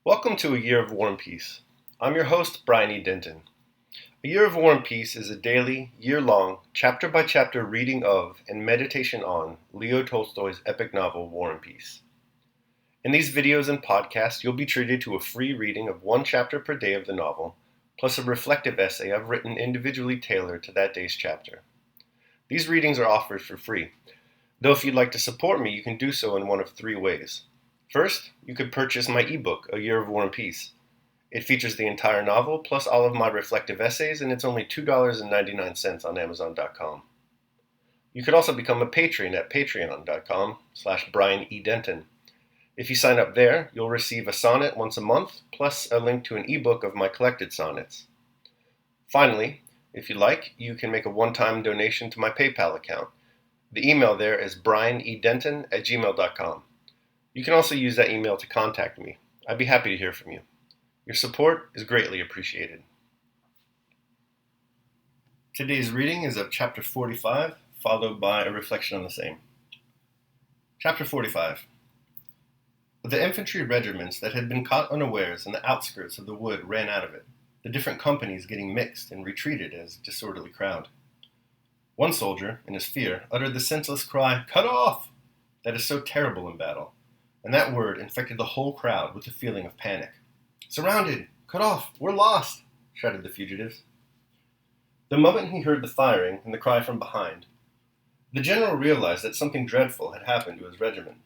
Welcome to A Year of War and Peace. I'm your host, Brian E. Denton. A Year of War and Peace is a daily, year-long, chapter-by-chapter reading of and meditation on Leo Tolstoy's epic novel, War and Peace. In these videos and podcasts, you'll be treated to a free reading of one chapter per day of the novel, plus a reflective essay I've written individually tailored to that day's chapter. These readings are offered for free, though if you'd like to support me, you can do so in one of three ways. First, you could purchase my ebook, A Year of War and Peace. It features the entire novel, plus all of my reflective essays, and it's only $2.99 on Amazon.com. You could also become a patron at patreon.com/Brian E. Denton. If you sign up there, you'll receive a sonnet once a month, plus a link to an ebook of my collected sonnets. Finally, if you like, you can make a one-time donation to my PayPal account. The email there is brianedenton@gmail.com. You can also use that email to contact me. I'd be happy to hear from you. Your support is greatly appreciated. Today's reading is of Chapter 45, followed by a reflection on the same. Chapter 45. The infantry regiments that had been caught unawares in the outskirts of the wood ran out of it, the different companies getting mixed and retreated as a disorderly crowd. One soldier, in his fear, uttered the senseless cry, "Cut off!" that is so terrible in battle, and that word infected the whole crowd with a feeling of panic. "Surrounded! Cut off! We're lost!" shouted the fugitives. The moment he heard the firing and the cry from behind, the general realized that something dreadful had happened to his regiment,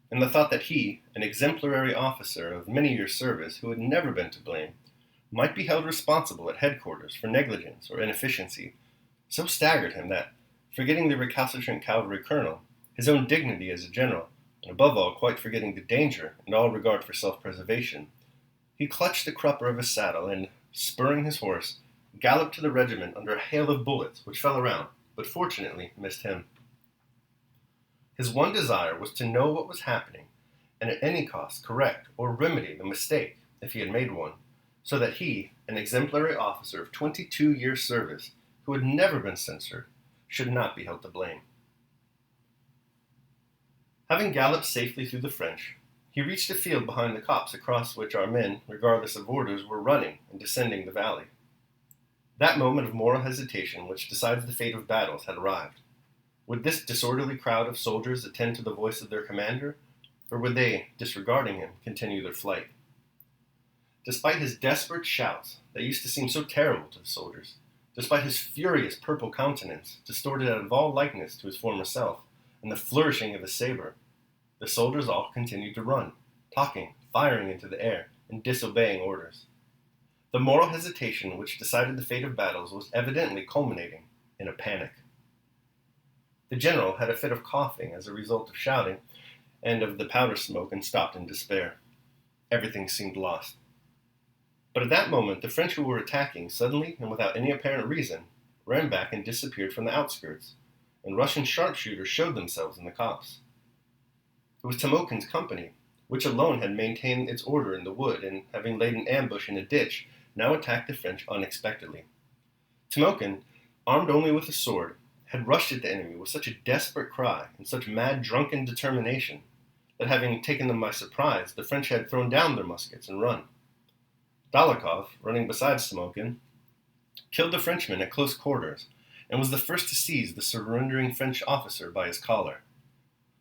and the thought that he, an exemplary officer of many years' service who had never been to blame, might be held responsible at headquarters for negligence or inefficiency, so staggered him that, forgetting the recalcitrant cavalry colonel, his own dignity as a general, and above all quite forgetting the danger and all regard for self-preservation, he clutched the crupper of his saddle and, spurring his horse, galloped to the regiment under a hail of bullets which fell around, but fortunately missed him. His one desire was to know what was happening, and at any cost correct or remedy the mistake, if he had made one, so that he, an exemplary officer of 22 years' service, who had never been censored, should not be held to blame. Having galloped safely through the French, he reached a field behind the copse across which our men, regardless of orders, were running and descending the valley. That moment of moral hesitation which decides the fate of battles had arrived. Would this disorderly crowd of soldiers attend to the voice of their commander, or would they, disregarding him, continue their flight? Despite his desperate shouts that used to seem so terrible to the soldiers, despite his furious purple countenance, distorted out of all likeness to his former self, and the flourishing of his saber, the soldiers all continued to run, talking, firing into the air, and disobeying orders. The moral hesitation which decided the fate of battles was evidently culminating in a panic. The general had a fit of coughing as a result of shouting and of the powder smoke and stopped in despair. Everything seemed lost. But at that moment the French who were attacking suddenly and without any apparent reason ran back and disappeared from the outskirts, and Russian sharpshooters showed themselves in the copse. It was Timokhin's company, which alone had maintained its order in the wood, and having laid an ambush in a ditch, now attacked the French unexpectedly. Timokhin, armed only with a sword, had rushed at the enemy with such a desperate cry and such mad drunken determination that, having taken them by surprise, the French had thrown down their muskets and run. Dólokhov, running beside Timokhin, killed the Frenchman at close quarters, and was the first to seize the surrendering French officer by his collar.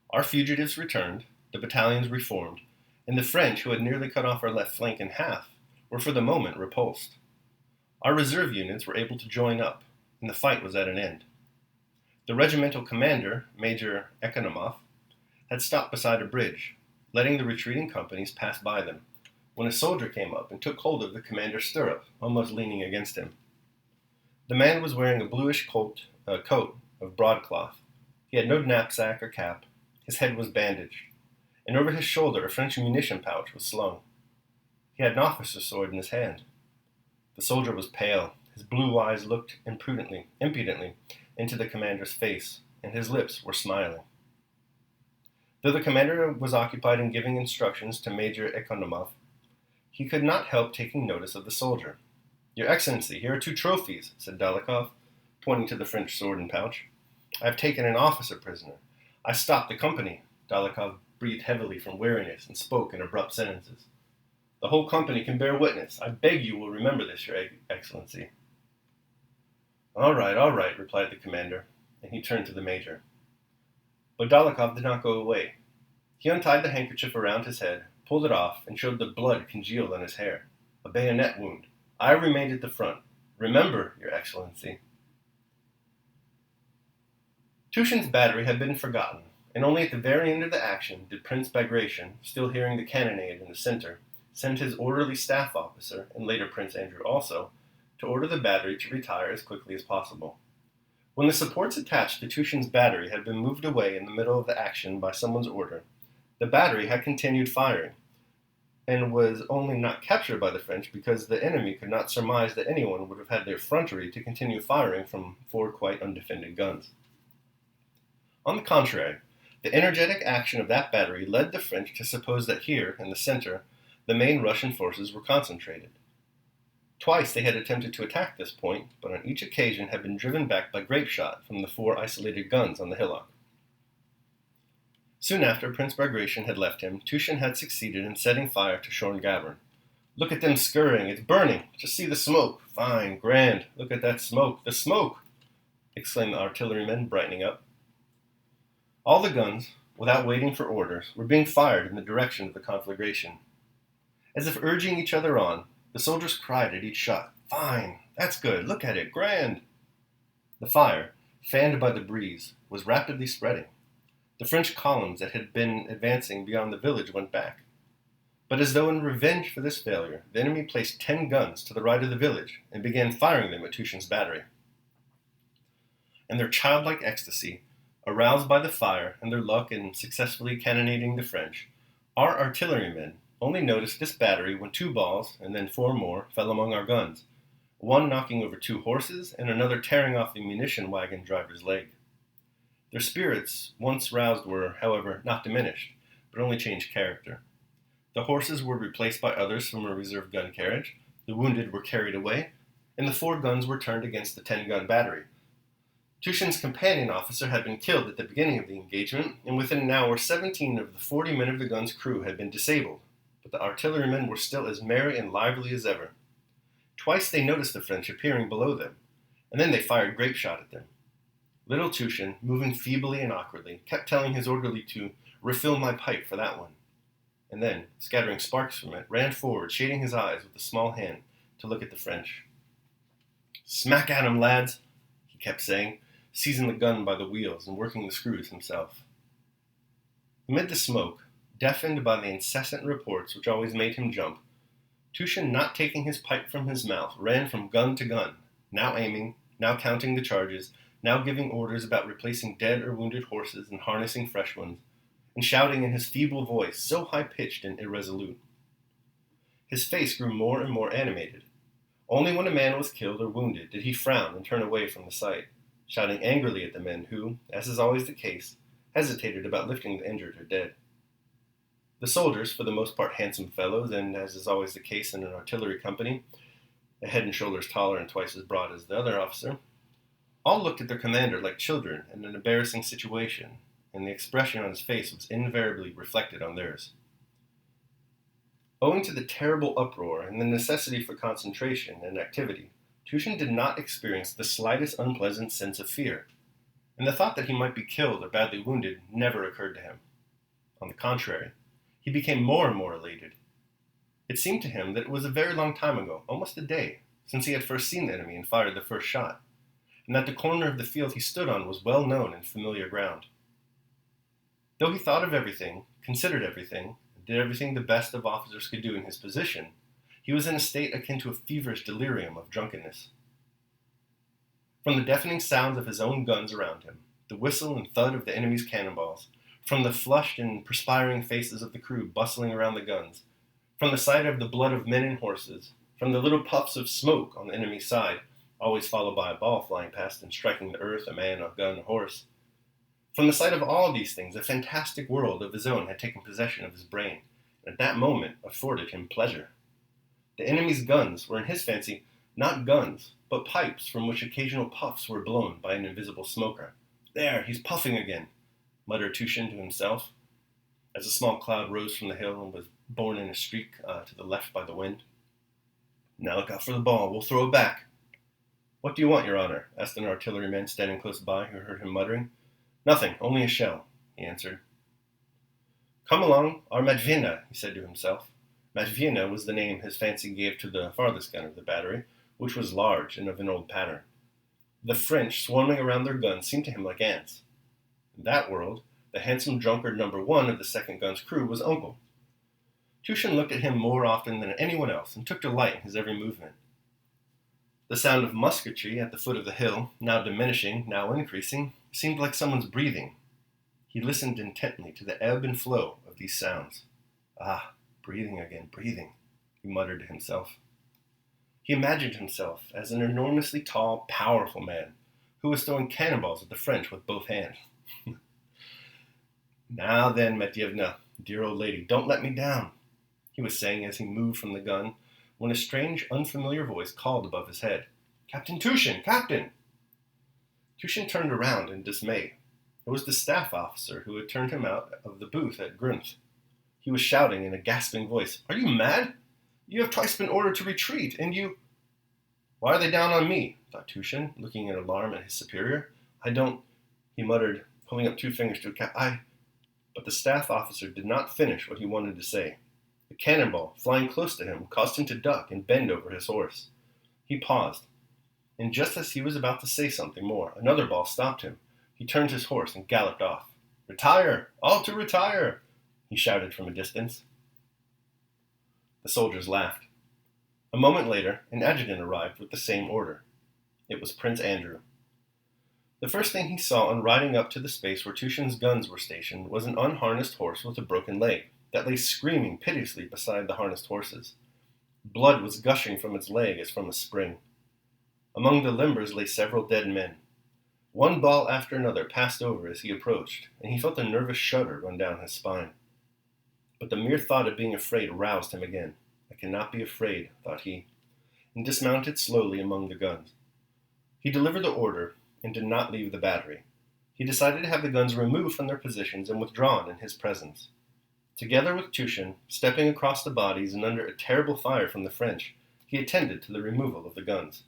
Our fugitives returned, the battalions reformed, and the French, who had nearly cut off our left flank in half, were for the moment repulsed. Our reserve units were able to join up, and the fight was at an end. The regimental commander, Major Ekonomov, had stopped beside a bridge, letting the retreating companies pass by them, when a soldier came up and took hold of the commander's stirrup, almost leaning against him. The man was wearing a bluish coat of broadcloth. He had no knapsack or cap. His head was bandaged, and over his shoulder a French munition pouch was slung. He had an officer's sword in his hand. The soldier was pale. His blue eyes looked impudently into the commander's face, and his lips were smiling. Though the commander was occupied in giving instructions to Major Ekonomov, he could not help taking notice of the soldier. "Your Excellency, here are 2 trophies," said Dólokhov, pointing to the French sword and pouch. "I have taken an officer prisoner. I stopped the company." Dólokhov breathed heavily from weariness and spoke in abrupt sentences. The whole company can bear witness. I beg you will remember this, Your Excellency." All right," replied the commander, and he turned to the major. But Dólokhov did not go away. He untied the handkerchief around his head, pulled it off, and showed the blood congealed on his hair. A bayonet wound. I remained at the front. Remember, Your Excellency. Tushin's battery had been forgotten, and only at the very end of the action did Prince Bagration, still hearing the cannonade in the center, send his orderly staff officer, and later Prince Andrew also, to order the battery to retire as quickly as possible. When the supports attached to Tushin's battery had been moved away in the middle of the action by someone's order, the battery had continued firing, and was only not captured by the French because the enemy could not surmise that anyone would have had the effrontery to continue firing from 4 quite undefended guns. On the contrary, the energetic action of that battery led the French to suppose that here, in the center, the main Russian forces were concentrated. Twice they had attempted to attack this point, but on each occasion had been driven back by grapeshot from the 4 isolated guns on the hillock. Soon after Prince Bagration had left him, Tushin had succeeded in setting fire to Shorn Gavern. "Look at them scurrying, it's burning! Just see the smoke! Fine, grand! Look at that smoke! The smoke!" exclaimed the artillerymen, brightening up. All the guns, without waiting for orders, were being fired in the direction of the conflagration. As if urging each other on, the soldiers cried at each shot, "Fine! That's good! Look at it! Grand!" The fire, fanned by the breeze, was rapidly spreading. The French columns that had been advancing beyond the village went back. But as though in revenge for this failure, the enemy placed 10 guns to the right of the village and began firing them at Tushin's battery. In their childlike ecstasy, aroused by the fire and their luck in successfully cannonading the French, our artillerymen only noticed this battery when 2 balls, and then 4 more, fell among our guns, one knocking over 2 horses and another tearing off the munition wagon driver's leg. Their spirits, once roused, were, however, not diminished, but only changed character. The horses were replaced by others from a reserve gun carriage, the wounded were carried away, and the 4 guns were turned against the 10-gun battery. Tushin's companion officer had been killed at the beginning of the engagement, and within an hour 17 of the 40 men of the gun's crew had been disabled, but the artillerymen were still as merry and lively as ever. Twice they noticed the French appearing below them, and then they fired grapeshot at them. Little Tushin, moving feebly and awkwardly, kept telling his orderly to refill my pipe for that one, and then, scattering sparks from it, ran forward, shading his eyes with a small hand to look at the French. "Smack at 'em, lads," he kept saying, seizing the gun by the wheels and working the screws himself. Amid the smoke, deafened by the incessant reports which always made him jump, Tushin, not taking his pipe from his mouth, ran from gun to gun, now aiming, now counting the charges, now giving orders about replacing dead or wounded horses and harnessing fresh ones, and shouting in his feeble voice, so high-pitched and irresolute. His face grew more and more animated. Only when a man was killed or wounded did he frown and turn away from the sight, shouting angrily at the men who, as is always the case, hesitated about lifting the injured or dead. The soldiers, for the most part handsome fellows, and as is always the case in an artillery company, a head and shoulders taller and twice as broad as the other officer, all looked at their commander like children in an embarrassing situation, and the expression on his face was invariably reflected on theirs. Owing to the terrible uproar and the necessity for concentration and activity, Tushin did not experience the slightest unpleasant sense of fear, and the thought that he might be killed or badly wounded never occurred to him. On the contrary, he became more and more elated. It seemed to him that it was a very long time ago, almost a day, since he had first seen the enemy and fired the first shot, and that the corner of the field he stood on was well known and familiar ground. Though he thought of everything, considered everything, and did everything the best of officers could do in his position, he was in a state akin to a feverish delirium of drunkenness. From the deafening sounds of his own guns around him, the whistle and thud of the enemy's cannonballs, from the flushed and perspiring faces of the crew bustling around the guns, from the sight of the blood of men and horses, from the little puffs of smoke on the enemy's side, always followed by a ball flying past and striking the earth, a man, a gun, a horse. From the sight of all these things, a fantastic world of his own had taken possession of his brain, and at that moment afforded him pleasure. The enemy's guns were in his fancy not guns, but pipes from which occasional puffs were blown by an invisible smoker. "There, he's puffing again," muttered Tushin to himself, as a small cloud rose from the hill and was borne in a streak to the left by the wind. "Now look out for the ball. We'll throw it back." "What do you want, your honor?" asked an artilleryman standing close by, who heard him muttering. "Nothing, only a shell," he answered. "Come along, our Matvina," he said to himself. Matvina was the name his fancy gave to the farthest gun of the battery, which was large and of an old pattern. The French swarming around their guns seemed to him like ants. In that world, the handsome drunkard number 1 of the second gun's crew was Uncle. Tushin looked at him more often than anyone else and took delight in his every movement. The sound of musketry at the foot of the hill, now diminishing, now increasing, seemed like someone's breathing. He listened intently to the ebb and flow of these sounds. "Ah, breathing again, breathing," he muttered to himself. He imagined himself as an enormously tall, powerful man who was throwing cannonballs at the French with both hands. "Now then, Matyevna, dear old lady, don't let me down," he was saying as he moved from the gun, when a strange, unfamiliar voice called above his head, "Captain Tushin! Captain!" Tushin turned around in dismay. It was the staff officer who had turned him out of the booth at Grunth. He was shouting in a gasping voice, "Are you mad? You have twice been ordered to retreat, and you—" "Why are they down on me?" thought Tushin, looking in alarm at his superior. "I don't—" he muttered, pulling up 2 fingers to a cap. But the staff officer did not finish what he wanted to say. The cannonball, flying close to him, caused him to duck and bend over his horse. He paused, and just as he was about to say something more, another ball stopped him. He turned his horse and galloped off. "Retire! All to retire!" he shouted from a distance. The soldiers laughed. A moment later, an adjutant arrived with the same order. It was Prince Andrew. The first thing he saw on riding up to the space where Tushin's guns were stationed was an unharnessed horse with a broken leg that lay screaming piteously beside the harnessed horses. Blood was gushing from its leg as from a spring. Among the limbers lay several dead men. One ball after another passed over as he approached, and he felt a nervous shudder run down his spine. But the mere thought of being afraid roused him again. "I cannot be afraid," thought he, and dismounted slowly among the guns. He delivered the order and did not leave the battery. He decided to have the guns removed from their positions and withdrawn in his presence. Together with Tushin, stepping across the bodies and under a terrible fire from the French, he attended to the removal of the guns.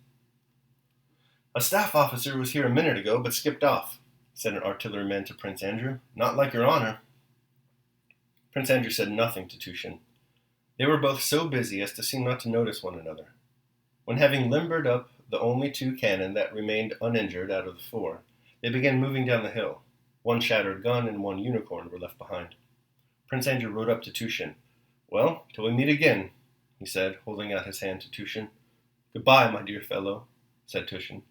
"A staff officer was here a minute ago, but skipped off," said an artilleryman to Prince Andrew. "Not like your honor." Prince Andrew said nothing to Tushin. They were both so busy as to seem not to notice one another. When having limbered up the only 2 cannon that remained uninjured out of the 4, they began moving down the hill. 1 shattered gun and 1 unicorn were left behind. Prince Andrew rode up to Tushin. "Well, till we meet again," he said, holding out his hand to Tushin. "Goodbye, my dear fellow," said Tushin.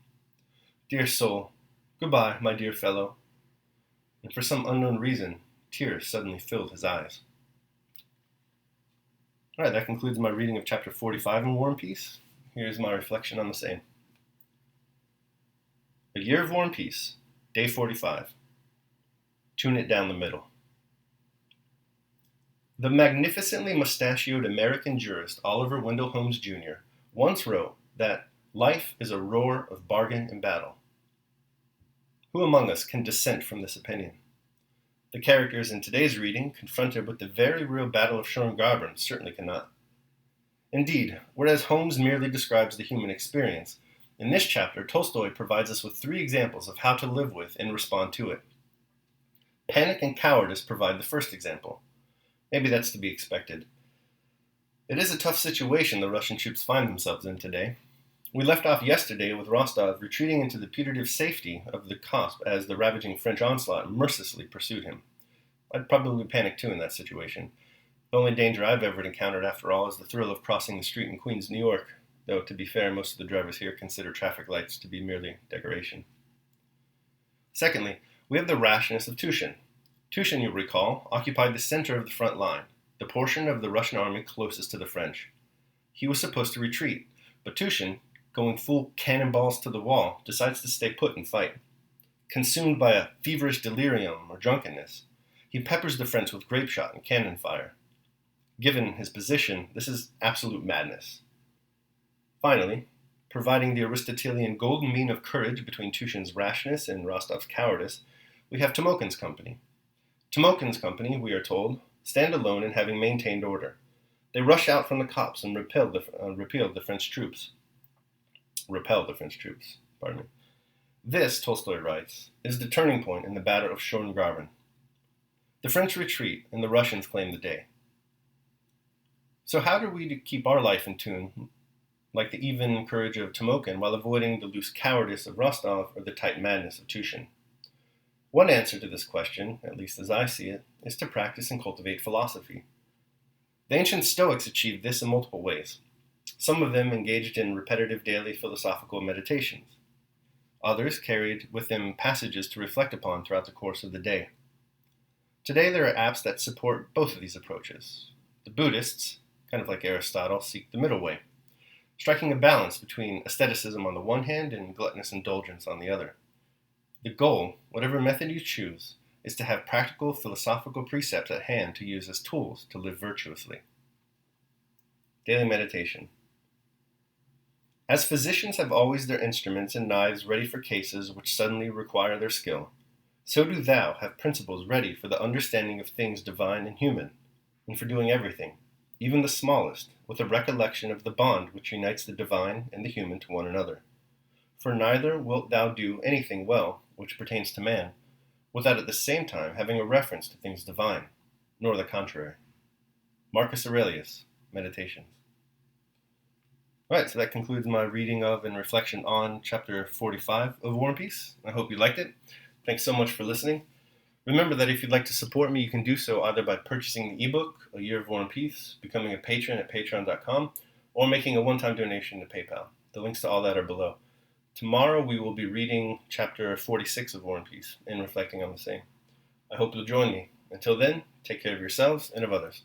"Dear soul, goodbye, my dear fellow." And for some unknown reason, tears suddenly filled his eyes. All right, that concludes my reading of chapter 45 in War and Peace. Here's my reflection on the same. A Year of War and Peace, Day 45. Tune it down the middle. The magnificently mustachioed American jurist Oliver Wendell Holmes Jr. once wrote that life is a roar of bargain and battle. Who among us can dissent from this opinion? The characters in today's reading, confronted with the very real Battle of Schorn-Graben, certainly cannot. Indeed, whereas Holmes merely describes the human experience, in this chapter Tolstoy provides us with 3 examples of how to live with and respond to it. Panic and cowardice provide the first example. Maybe that's to be expected. It is a tough situation the Russian troops find themselves in today. We left off yesterday with Rostov retreating into the putative safety of the Kosp as the ravaging French onslaught mercilessly pursued him. I'd probably panic too in that situation. The only danger I've ever encountered, after all, is the thrill of crossing the street in Queens, New York, though, to be fair, most of the drivers here consider traffic lights to be merely decoration. Secondly, we have the rashness of Tushin. Tushin, you'll recall, occupied the center of the front line, the portion of the Russian army closest to the French. He was supposed to retreat, but Tushin, going full cannonballs to the wall, decides to stay put and fight. Consumed by a feverish delirium or drunkenness, he peppers the French with grape shot and cannon fire. Given his position, this is absolute madness. Finally, providing the Aristotelian golden mean of courage between Tushin's rashness and Rostov's cowardice, we have Timokhin's company. Timokhin's company, we are told, stand alone in having maintained order. They rush out from the copse and repel the French troops. Pardon me. This, Tolstoy writes, is the turning point in the Battle of Schöngraben. The French retreat and the Russians claim the day. So how do we keep our life in tune, like the even courage of Timokhin, while avoiding the loose cowardice of Rostov or the tight madness of Tushin? One answer to this question, at least as I see it, is to practice and cultivate philosophy. The ancient Stoics achieved this in multiple ways. Some of them engaged in repetitive daily philosophical meditations. Others carried with them passages to reflect upon throughout the course of the day. Today there are apps that support both of these approaches. The Buddhists, kind of like Aristotle, seek the middle way, striking a balance between asceticism on the one hand and gluttonous indulgence on the other. The goal, whatever method you choose, is to have practical philosophical precepts at hand to use as tools to live virtuously. Daily meditation. As physicians have always their instruments and knives ready for cases which suddenly require their skill, so do thou have principles ready for the understanding of things divine and human, and for doing everything, even the smallest, with a recollection of the bond which unites the divine and the human to one another. For neither wilt thou do anything well which pertains to man, without at the same time having a reference to things divine, nor the contrary. Marcus Aurelius, Meditations. All right, so that concludes my reading of and reflection on chapter 45 of War and Peace. I hope you liked it. Thanks so much for listening. Remember that if you'd like to support me, you can do so either by purchasing the ebook, A Year of War and Peace, becoming a patron at patreon.com, or making a one-time donation to PayPal. The links to all that are below. Tomorrow we will be reading chapter 46 of War and Peace and reflecting on the same. I hope you'll join me. Until then, take care of yourselves and of others.